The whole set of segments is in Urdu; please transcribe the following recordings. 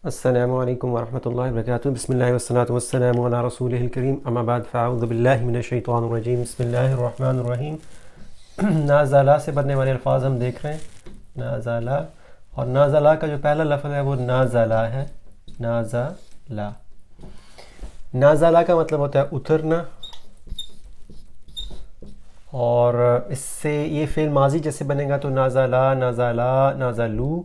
السلام علیکم ورحمۃ اللہ وبرکاتہ۔ بسم اللہ والصلاۃ والسلام علی رسولہ الکریم، اما بعد فاعوذ باللہ من الشیطان الرجیم، بسم اللہ الرحمن الرحیم۔ نازلہ سے بننے والے الفاظ ہم دیکھ رہے ہیں، نازلہ، اور نازلہ کا جو پہلا لفظ ہے وہ نازلہ ہے، نازلہ۔ نازلہ کا مطلب ہوتا ہے اترنا، اور اس سے یہ فعل ماضی جیسے بنے گا تو نازلہ، نازلہ، نازلو،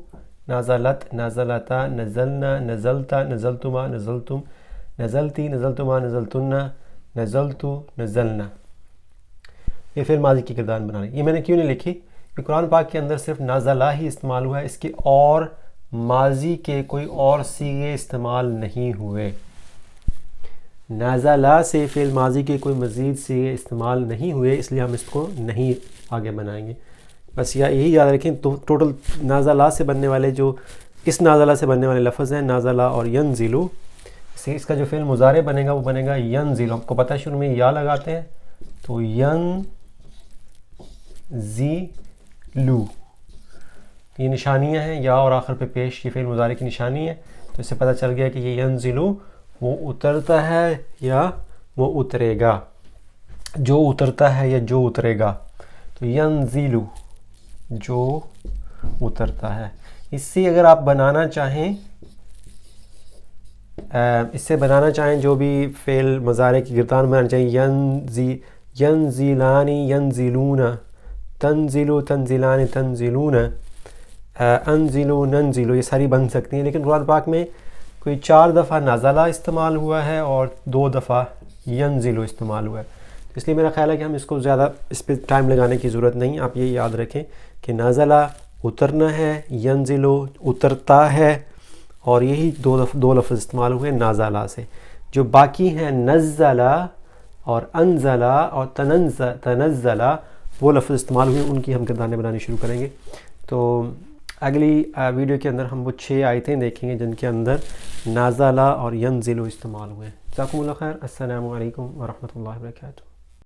نازلت، نازلتا، نزلنا، نزلتا، نزلتما، نزلتم، نزلتی، نزلتما، نزلتن، نزلتو، نزلنا۔ یہ فعل ماضی کی کردار بنا رہے ہیں۔ یہ میں نے کیوں نہیں لکھی کہ قرآن پاک کے اندر صرف نازلہ ہی استعمال ہوا ہے، اس کے اور ماضی کے کوئی اور صیغے استعمال نہیں ہوئے۔ نازلہ سے فعل ماضی کے کوئی مزید صیغے استعمال نہیں ہوئے، اس لیے ہم اس کو نہیں آگے بنائیں گے۔ بس یہی یاد رکھیں، تو ٹوٹل نازلہ سے بننے والے جو اس نازلہ سے بننے والے لفظ ہیں نازلہ اور ینزلو، اس کا جو فعل مضارع بنے گا وہ بنے گا ینزلو۔ آپ کو پتہ ہے شروع میں یا لگاتے ہیں تو ینزلو، یہ نشانیاں ہیں، یا اور آخر پہ پیش، یہ فعل مضارع کی نشانی ہے، تو اس سے پتہ چل گیا کہ یہ ینزلو وہ اترتا ہے یا وہ اترے گا، جو اترتا ہے یا جو اترے گا، تو ینزلو جو اترتا ہے۔ اس سے اگر آپ بنانا چاہیں، اس سے بنانا چاہیں جو بھی فعل مضارع کی گردان بنانا چاہیں، ینزلانی، ینزلون، تنزلو، تنزلان، تنزلون، انزلو، ننزلو، یہ ساری بن سکتی ہیں، لیکن قرآن پاک میں کوئی 4 دفعہ نازلہ استعمال ہوا ہے اور 2 دفعہ ینزلو استعمال ہوا ہے، اس لیے میرا خیال ہے کہ ہم اس کو زیادہ اس پہ ٹائم لگانے کی ضرورت نہیں۔ آپ یہ یاد رکھیں کہ نازلہ اترنا ہے، ینزلو اترتا ہے، اور یہی دو لفظ استعمال ہوئے نازلہ سے۔ جو باقی ہیں نزلہ اور انزلہ اور تنزلہ، وہ لفظ استعمال ہوئے، ان کی ہم کردانیں بنانی شروع کریں گے۔ تو اگلی ویڈیو کے اندر ہم وہ 6 آیتیں دیکھیں گے جن کے اندر نازلہ اور ینزلو استعمال ہوئے۔ جزاکم اللہ خیر۔ السلام علیکم ورحمۃ اللہ وبرکاتہ۔